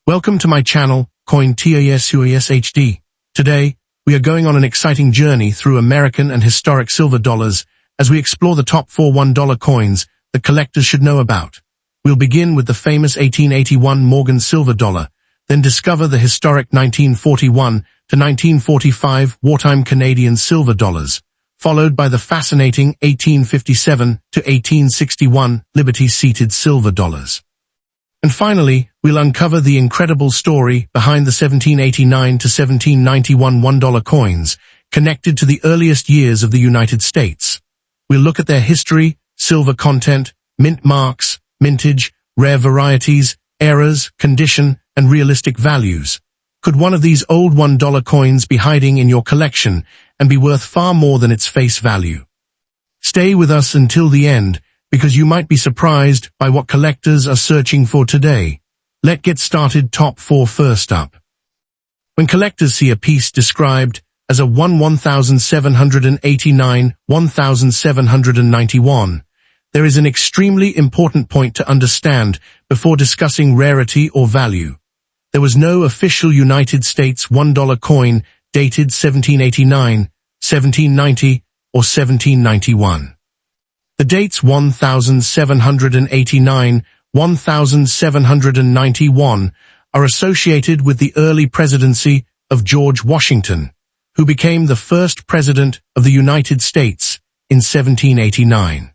Welcome to my channel, CoinTASUAS HD. Today, we are going on an exciting journey through American and historic silver dollars as we explore the top 4 $1 coins that collectors should know about. We'll begin with the famous 1881 Morgan silver dollar, then discover the historic 1941 to 1945 wartime Canadian silver dollars, followed by the fascinating 1857 to 1861 Liberty-seated silver dollars. And finally, we'll uncover the incredible story behind the 1789 to 1791 $1 coins, connected to the earliest years of the United States. We'll look at their history, silver content, mint marks, mintage, rare varieties, eras, condition, and realistic values. Could one of these old $1 coins be hiding in your collection and be worth far more than its face value? Stay with us until the end, because you might be surprised by what collectors are searching for today. Let's get started. Top 4 first up. When collectors see a piece described as a 1789, 1791, there is an extremely important point to understand before discussing rarity or value. There was no official United States $1 coin dated 1789, 1790, or 1791. The dates 1789, 1791 are associated with the early presidency of George Washington, who became the first president of the United States in 1789.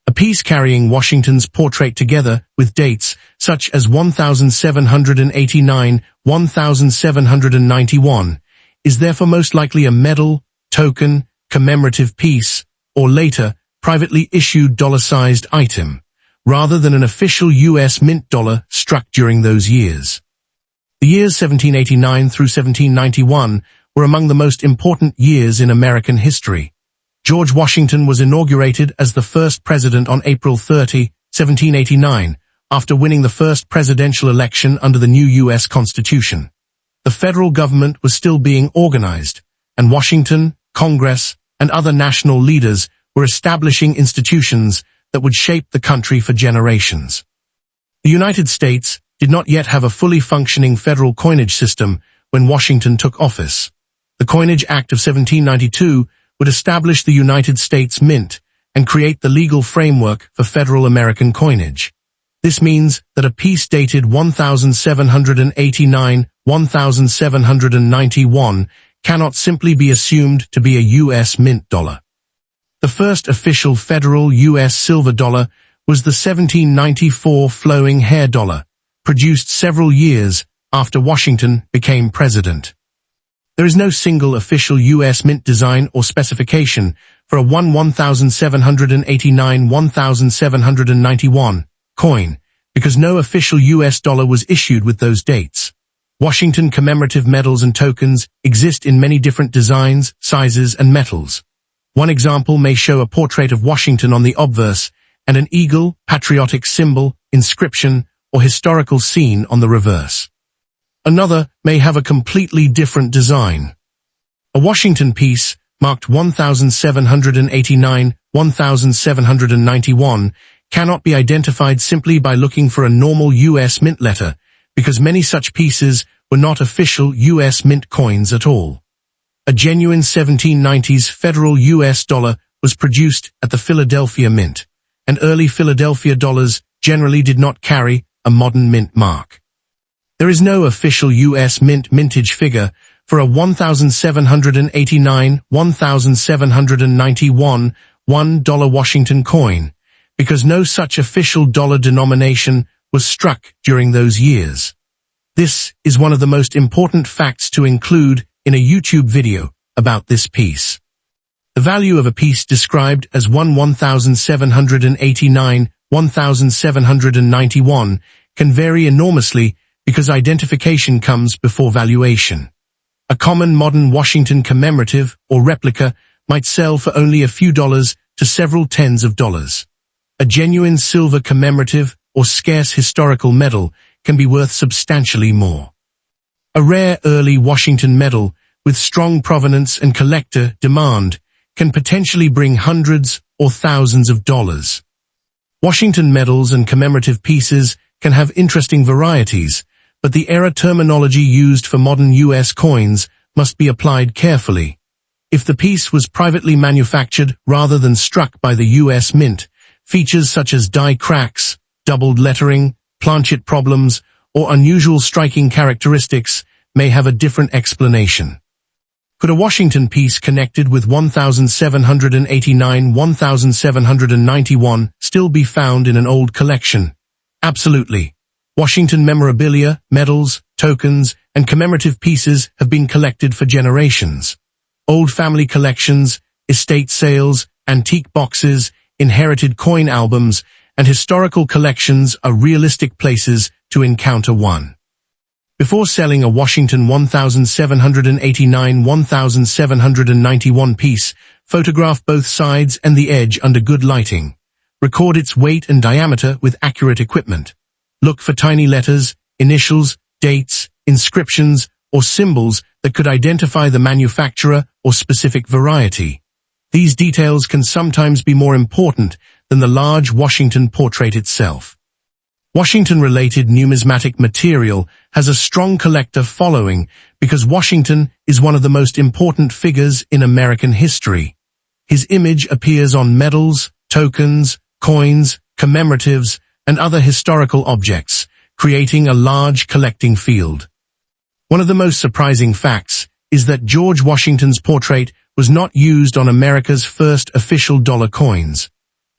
A piece carrying Washington's portrait together with dates such as 1789, 1791 is therefore most likely a medal, token, commemorative piece, or later, privately issued dollar-sized item, rather than an official U.S. mint dollar struck during those years. The years 1789 through 1791 were among the most important years in American history. George Washington was inaugurated as the first president on April 30, 1789, after winning the first presidential election under the new U.S. Constitution. The federal government was still being organized, and Washington, Congress, and other national leaders were establishing institutions that would shape the country for generations. The United States did not yet have a fully functioning federal coinage system when Washington took office. The Coinage Act of 1792 would establish the United States Mint and create the legal framework for federal American coinage. This means that a piece dated 1789, 1791 cannot simply be assumed to be a U.S. mint dollar. The first official federal U.S. silver dollar was the 1794 flowing hair dollar, produced several years after Washington became president. There is no single official U.S. mint design or specification for a 1789, 1791 coin, because no official U.S. dollar was issued with those dates. Washington commemorative medals and tokens exist in many different designs, sizes, and metals. One example may show a portrait of Washington on the obverse and an eagle, patriotic symbol, inscription, or historical scene on the reverse. Another may have a completely different design. A Washington piece, marked 1789, 1791, cannot be identified simply by looking for a normal U.S. mint letter, because many such pieces were not official U.S. mint coins at all. A genuine 1790s federal U.S. dollar was produced at the Philadelphia Mint, and early Philadelphia dollars generally did not carry a modern mint mark. There is no official U.S. mint mintage figure for a 1789, 1791 $1 Washington coin, because no such official dollar denomination was struck during those years. This is one of the most important facts to include in a YouTube video about this piece. The value of a piece described as 1789, 1791 can vary enormously because identification comes before valuation. A common modern Washington commemorative or replica might sell for only a few dollars to several tens of dollars. A genuine silver commemorative or scarce historical medal can be worth substantially more. A rare early Washington medal with strong provenance and collector demand can potentially bring hundreds or thousands of dollars. Washington medals and commemorative pieces can have interesting varieties, but the era terminology used for modern U.S. coins must be applied carefully. If the piece was privately manufactured rather than struck by the U.S. Mint, features such as die cracks, doubled lettering, planchet problems, or unusual striking characteristics may have a different explanation. Could a Washington piece connected with 1789-1791 still be found in an old collection? Absolutely. Washington memorabilia, medals, tokens, and commemorative pieces have been collected for generations. Old family collections, estate sales, antique boxes, inherited coin albums, and historical collections are realistic places to encounter one. Before selling a Washington 1789-1791 piece, photograph both sides and the edge under good lighting. Record its weight and diameter with accurate equipment. Look for tiny letters, initials, dates, inscriptions, or symbols that could identify the manufacturer or specific variety. These details can sometimes be more important than the large Washington portrait itself. Washington-related numismatic material has a strong collector following because Washington is one of the most important figures in American history. His image appears on medals, tokens, coins, commemoratives, and other historical objects, creating a large collecting field. One of the most surprising facts is that George Washington's portrait was not used on America's first official dollar coins.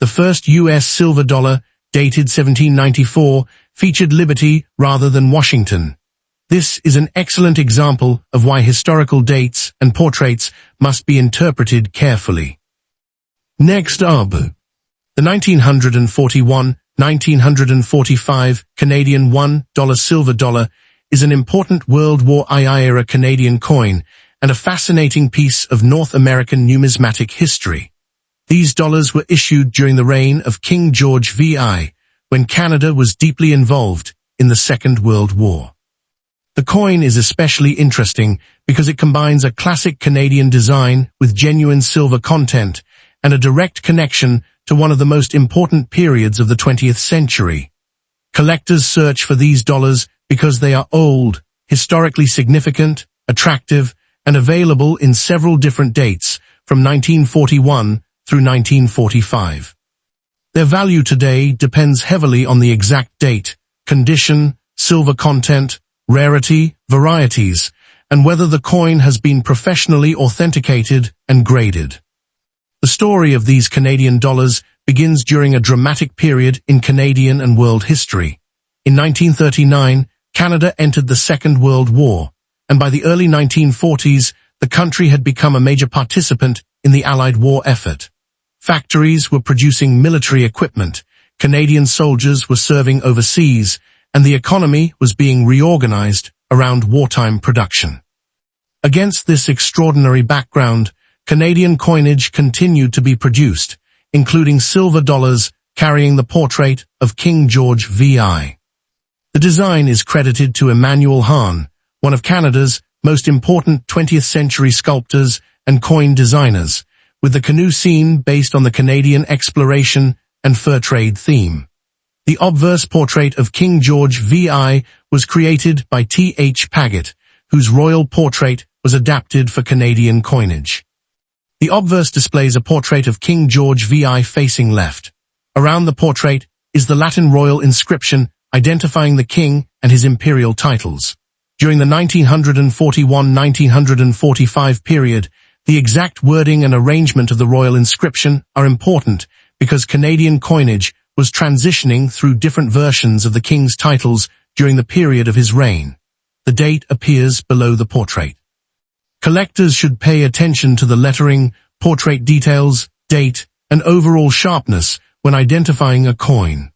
The first U.S. silver dollar, dated 1794, featured Liberty rather than Washington. This is an excellent example of why historical dates and portraits must be interpreted carefully. Next up, the 1941-1945 Canadian $1 silver dollar is an important World War I-era Canadian coin and a fascinating piece of North American numismatic history. These dollars were issued during the reign of King George VI, when Canada was deeply involved in the Second World War. The coin is especially interesting because it combines a classic Canadian design with genuine silver content and a direct connection to one of the most important periods of the 20th century. Collectors search for these dollars because they are old, historically significant, attractive, and available in several different dates from 1941 through 1945. Their value today depends heavily on the exact date, condition, silver content, rarity, varieties, and whether the coin has been professionally authenticated and graded. The story of these Canadian dollars begins during a dramatic period in Canadian and world history. In 1939, Canada entered the Second World War, and by the early 1940s, the country had become a major participant in the Allied war effort. Factories were producing military equipment, Canadian soldiers were serving overseas, and the economy was being reorganized around wartime production. Against this extraordinary background, Canadian coinage continued to be produced, including silver dollars carrying the portrait of King George VI. The design is credited to Emmanuel Hahn, one of Canada's most important 20th century sculptors and coin designers, with the canoe scene based on the Canadian exploration and fur trade theme. The obverse portrait of King George VI was created by T.H. Paget, whose royal portrait was adapted for Canadian coinage. The obverse displays a portrait of King George VI facing left. Around the portrait is the Latin royal inscription identifying the king and his imperial titles. During the 1941-1945 period, the exact wording and arrangement of the royal inscription are important because Canadian coinage was transitioning through different versions of the king's titles during the period of his reign. The date appears below the portrait. Collectors should pay attention to the lettering, portrait details, date, and overall sharpness when identifying a coin.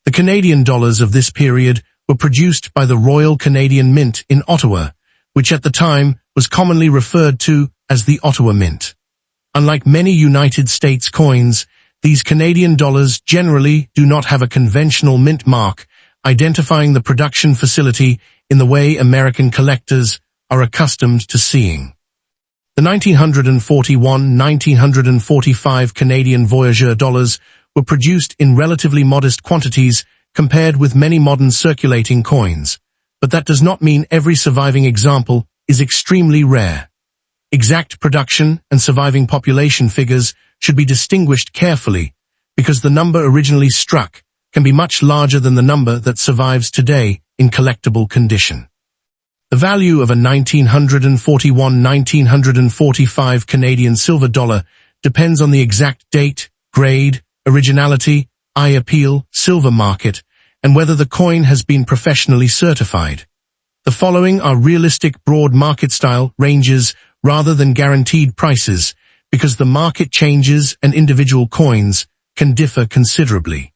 The Canadian dollars of this period were produced by the Royal Canadian Mint in Ottawa, which at the time was commonly referred to as the Ottawa Mint. Unlike many United States coins, these Canadian dollars generally do not have a conventional mint mark, identifying the production facility in the way American collectors are accustomed to seeing. The 1941-1945 Canadian Voyageur dollars were produced in relatively modest quantities compared with many modern circulating coins. but that does not mean every surviving example is extremely rare. Exact production and surviving population figures should be distinguished carefully because the number originally struck can be much larger than the number that survives today in collectible condition. The value of a 1941-1945 Canadian silver dollar depends on the exact date, grade, originality, eye appeal, silver market, and whether the coin has been professionally certified. The following are realistic broad market style ranges rather than guaranteed prices because the market changes and individual coins can differ considerably.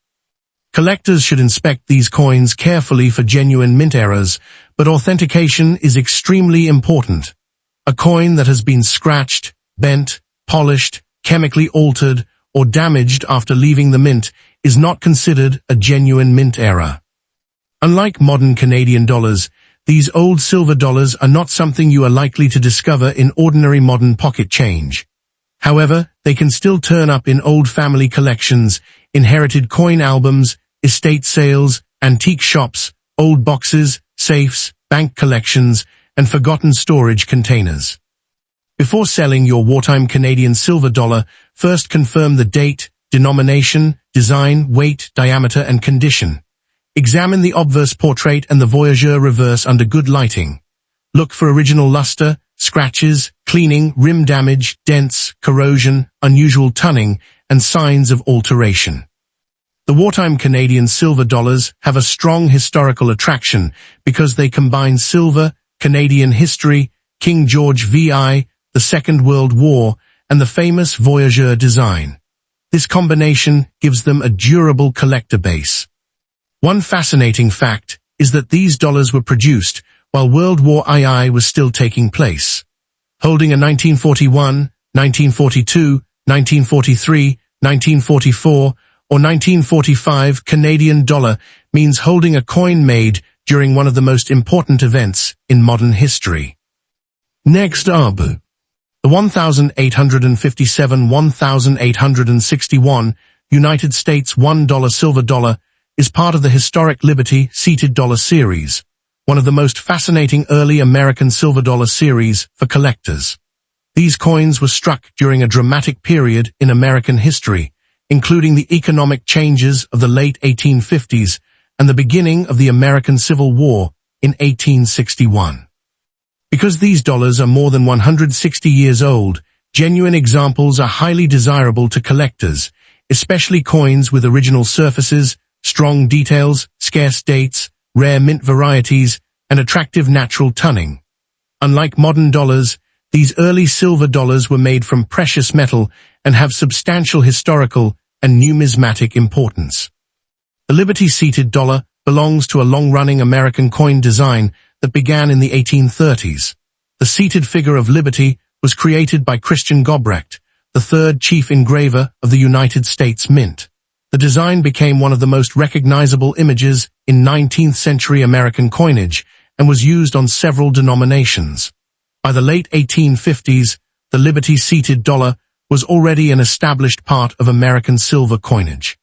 Collectors should inspect these coins carefully for genuine mint errors, but authentication is extremely important. A coin that has been scratched, bent, polished, chemically altered, or damaged after leaving the mint is not considered a genuine mint error. Unlike modern Canadian dollars, these old silver dollars are not something you are likely to discover in ordinary modern pocket change. However, they can still turn up in old family collections, inherited coin albums, estate sales, antique shops, old boxes, safes, bank collections, and forgotten storage containers. Before selling your wartime Canadian silver dollar, first confirm the date, denomination, design, weight, diameter, and condition. Examine the obverse portrait and the voyageur reverse under good lighting. Look for original luster, scratches, cleaning, rim damage, dents, corrosion, unusual tunning, and signs of alteration. The wartime Canadian silver dollars have a strong historical attraction because they combine silver, Canadian history, King George VI, the Second World War, and the famous voyageur design. This combination gives them a durable collector base. One fascinating fact is that these dollars were produced while World War II was still taking place. Holding a 1941, 1942, 1943, 1944, or 1945 Canadian dollar means holding a coin made during one of the most important events in modern history. Next up, the 1857-1861 United States $1 silver dollar is part of the historic Liberty seated dollar series, one of the most fascinating early American silver dollar series for collectors. These coins were struck during a dramatic period in American history, including the economic changes of the late 1850s and the beginning of the American Civil War in 1861. Because these dollars are more than 160 years old, genuine examples are highly desirable to collectors, especially coins with original surfaces, strong details, scarce dates, rare mint varieties, and attractive natural tunning. Unlike modern dollars, these early silver dollars were made from precious metal and have substantial historical and numismatic importance. The Liberty seated dollar belongs to a long-running American coin design that began in the 1830s. The seated figure of Liberty was created by Christian Gobrecht, the third chief engraver of the United States Mint. The design became one of the most recognizable images in 19th-century American coinage and was used on several denominations. By the late 1850s, the Liberty seated dollar was already an established part of American silver coinage.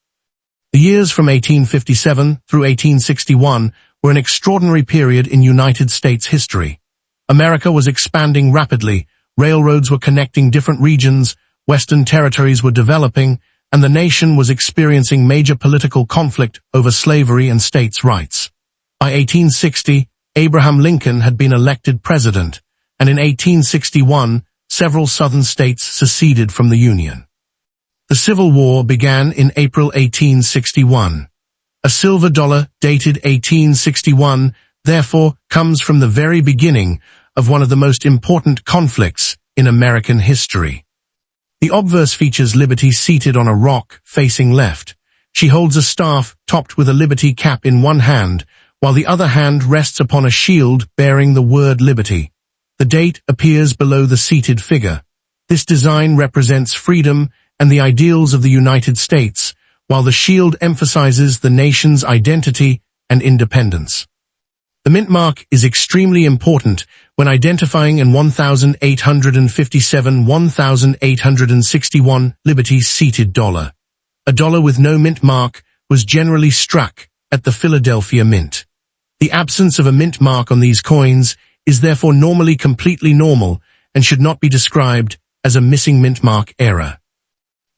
The years from 1857 through 1861 were an extraordinary period in United States history. America was expanding rapidly, railroads were connecting different regions, western territories were developing, and the nation was experiencing major political conflict over slavery and states' rights. By 1860, Abraham Lincoln had been elected president, and in 1861, several southern states seceded from the Union. The Civil War began in April 1861. A silver dollar, dated 1861, therefore, comes from the very beginning of one of the most important conflicts in American history. The obverse features Liberty seated on a rock, facing left. She holds a staff topped with a Liberty cap in one hand, while the other hand rests upon a shield bearing the word Liberty. The date appears below the seated figure. This design represents freedom and the ideals of the United States, while the shield emphasizes the nation's identity and independence. The mint mark is extremely important when identifying an 1857-1861 Liberty seated dollar. A dollar with no mint mark was generally struck at the Philadelphia Mint. The absence of a mint mark on these coins is therefore normally completely normal and should not be described as a missing mint mark error.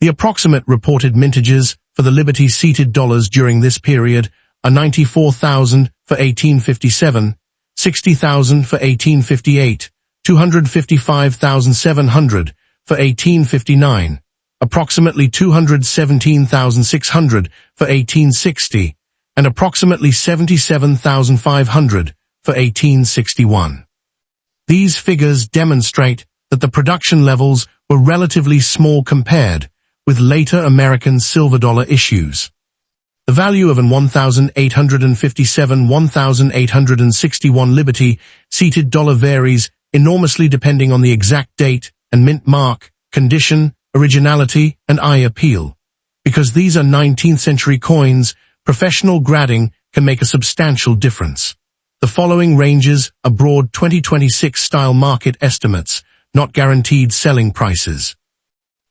The approximate reported mintages for the Liberty-seated dollars during this period are 94,000 for 1857, 60,000 for 1858, 255,700 for 1859, approximately 217,600 for 1860, and approximately 77,500 for 1861. These figures demonstrate that the production levels were relatively small compared with later American silver dollar issues. The value of an 1,857-1,861 Liberty-seated dollar varies enormously depending on the exact date and mint mark, condition, originality, and eye appeal. Because these are 19th century coins, professional grading can make a substantial difference. The following ranges are broad 2026 style market estimates, not guaranteed selling prices.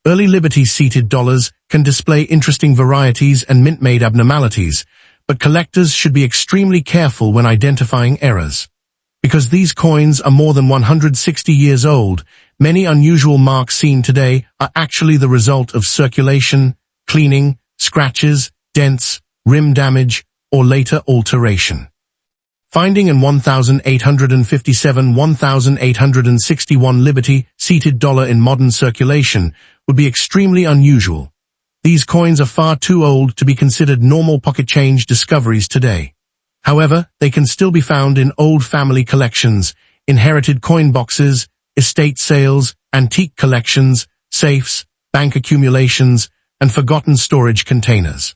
Early Liberty-seated dollars can display interesting varieties and mint-made abnormalities, but collectors should be extremely careful when identifying errors. Because these coins are more than 160 years old, many unusual marks seen today are actually the result of circulation, cleaning, scratches, dents, rim damage, or later alteration. Finding an 1,857-1,861 Liberty-seated dollar in modern circulation would be extremely unusual. These coins are far too old to be considered normal pocket change discoveries today. However, they can still be found in old family collections, inherited coin boxes, estate sales, antique collections, safes, bank accumulations, and forgotten storage containers.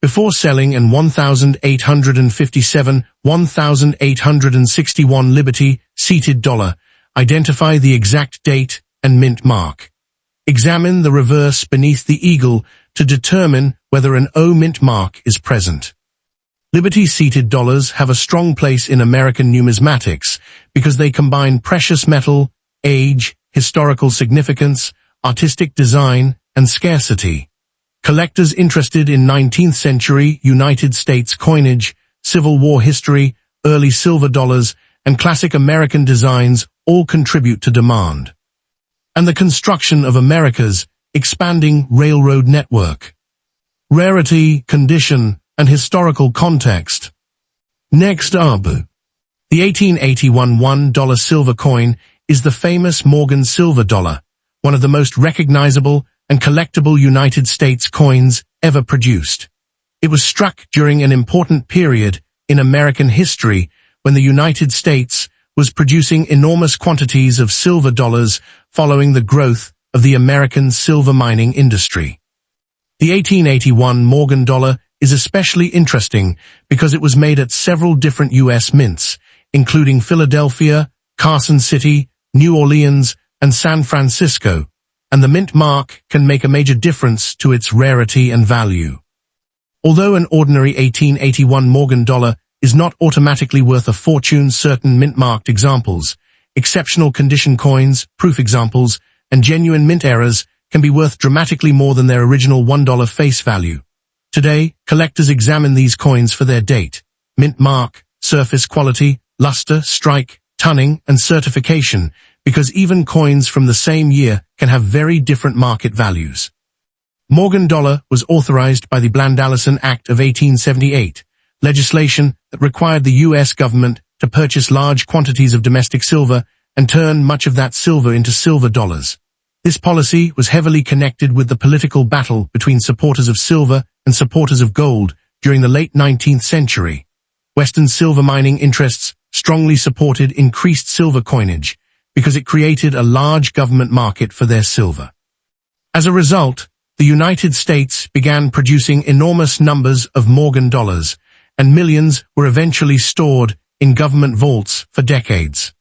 Before selling an 1,857-1,861 Liberty-seated dollar, identify the exact date and mint mark. Examine the reverse beneath the eagle to determine whether an O mint mark is present. Liberty-seated dollars have a strong place in American numismatics because they combine precious metal, age, historical significance, artistic design, and scarcity. Collectors interested in 19th century United States coinage, Civil War history, early silver dollars, and classic American designs all contribute to demand. And the construction of America's expanding railroad network. Rarity, condition, and historical context. Next up, the 1881 $1 silver coin is the famous Morgan silver dollar, one of the most recognizable and collectible United States coins ever produced. It was struck during an important period in American history when the United States was producing enormous quantities of silver dollars following the growth of the American silver mining industry. The 1881 Morgan dollar is especially interesting because it was made at several different U.S. mints, including Philadelphia, Carson City, New Orleans, and San Francisco, and the mint mark can make a major difference to its rarity and value. Although an ordinary 1881 Morgan dollar is not automatically worth a fortune, certain mint-marked examples, exceptional condition coins, proof examples, and genuine mint errors can be worth dramatically more than their original $1 face value. Today, collectors examine these coins for their date, mint mark, surface quality, luster, strike, tunning, and certification, because even coins from the same year can have very different market values. Morgan dollar was authorized by the Bland-Allison Act of 1878, legislation that required the U.S. government to purchase large quantities of domestic silver and turn much of that silver into silver dollars. This policy was heavily connected with the political battle between supporters of silver and supporters of gold during the late 19th century. Western silver mining interests strongly supported increased silver coinage because it created a large government market for their silver. As a result, the United States began producing enormous numbers of Morgan dollars, and millions were eventually stored in government vaults for decades.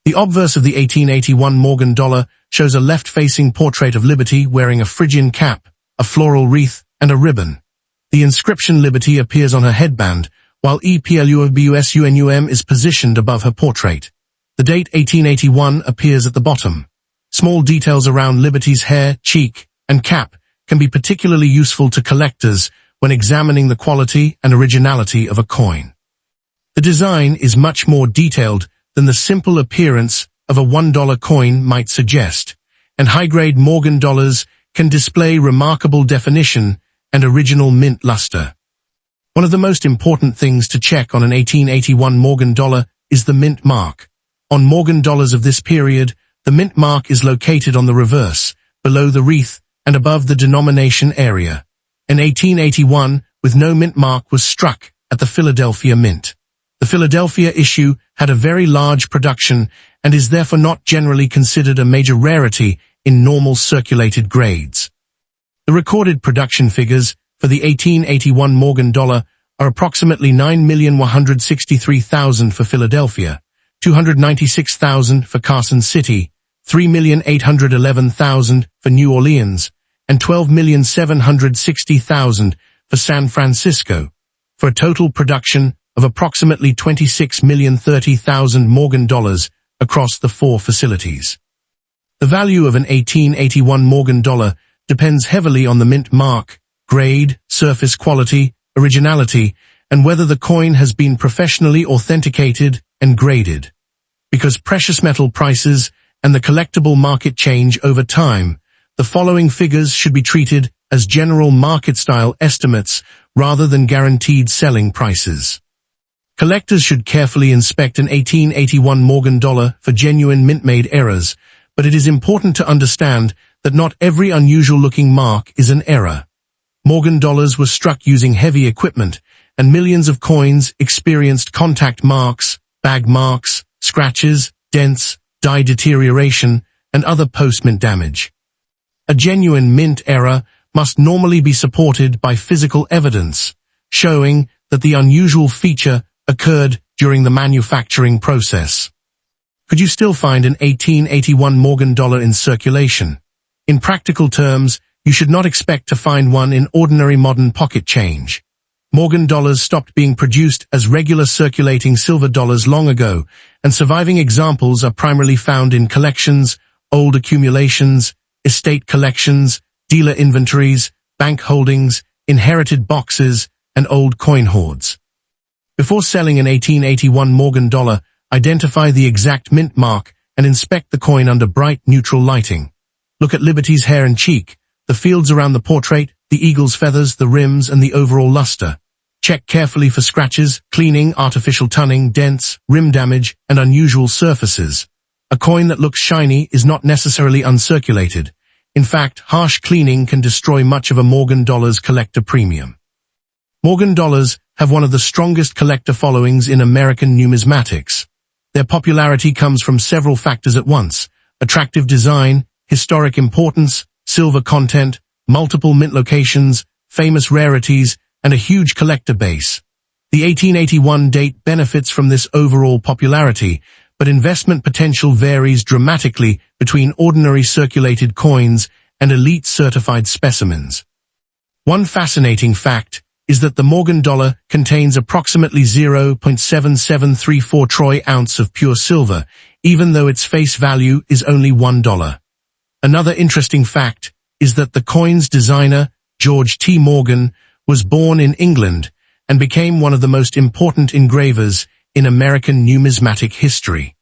The obverse of the 1881 Morgan dollar shows a left-facing portrait of Liberty wearing a Phrygian cap, a floral wreath, and a ribbon. The inscription Liberty appears on her headband, while EPLUBUSUNUM is positioned above her portrait. The date 1881 appears at the bottom. Small details around Liberty's hair, cheek, and cap can be particularly useful to collectors when examining the quality and originality of a coin. The design is much more detailed than the simple appearance of a $1 coin might suggest, and high-grade Morgan dollars can display remarkable definition and original mint luster. One of the most important things to check on an 1881 Morgan dollar is the mint mark. On Morgan dollars of this period, the mint mark is located on the reverse, below the wreath, and above the denomination area. In 1881, with no mint mark was struck at the Philadelphia Mint. The Philadelphia issue had a very large production and is therefore not generally considered a major rarity in normal circulated grades. The recorded production figures for the 1881 Morgan dollar are approximately 9,163,000 for Philadelphia, 296,000 for Carson City, 3,811,000 for New Orleans, and 12,760,000 for San Francisco, for a total production of approximately 26,030,000 Morgan dollars across the 4 facilities. The value of an 1881 Morgan dollar depends heavily on the mint mark, grade, surface quality, originality, and whether the coin has been professionally authenticated and graded. Because precious metal prices and the collectible market change over time, the following figures should be treated as general market-style estimates rather than guaranteed selling prices. Collectors should carefully inspect an 1881 Morgan dollar for genuine mint-made errors, but it is important to understand that not every unusual-looking mark is an error. Morgan dollars were struck using heavy equipment, and millions of coins experienced contact marks, bag marks, scratches, dents, die deterioration, and other post-mint damage. A genuine mint error must normally be supported by physical evidence, showing that the unusual feature occurred during the manufacturing process. Could you still find an 1881 Morgan dollar in circulation? In practical terms, you should not expect to find one in ordinary modern pocket change. Morgan dollars stopped being produced as regular circulating silver dollars long ago, and surviving examples are primarily found in collections, old accumulations, estate collections, dealer inventories, bank holdings, inherited boxes, and old coin hoards. Before selling an 1881 Morgan dollar, identify the exact mint mark and inspect the coin under bright neutral lighting. Look at Liberty's hair and cheek, the fields around the portrait, the eagle's feathers, the rims, and the overall luster. Check carefully for scratches, cleaning, artificial tunning, dents, rim damage, and unusual surfaces. A coin that looks shiny is not necessarily uncirculated. In fact, harsh cleaning can destroy much of a Morgan dollar's collector premium. Morgan dollars have one of the strongest collector followings in American numismatics. Their popularity comes from several factors at once: attractive design, historic importance, silver content, multiple mint locations, famous rarities, and a huge collector base. The 1881 date benefits from this overall popularity, but investment potential varies dramatically between ordinary circulated coins and elite certified specimens. One fascinating fact is that the Morgan dollar contains approximately 0.7734 troy ounce of pure silver, even though its face value is only $1. Another interesting fact is that the coin's designer, George T. Morgan, was born in England and became one of the most important engravers in American numismatic history.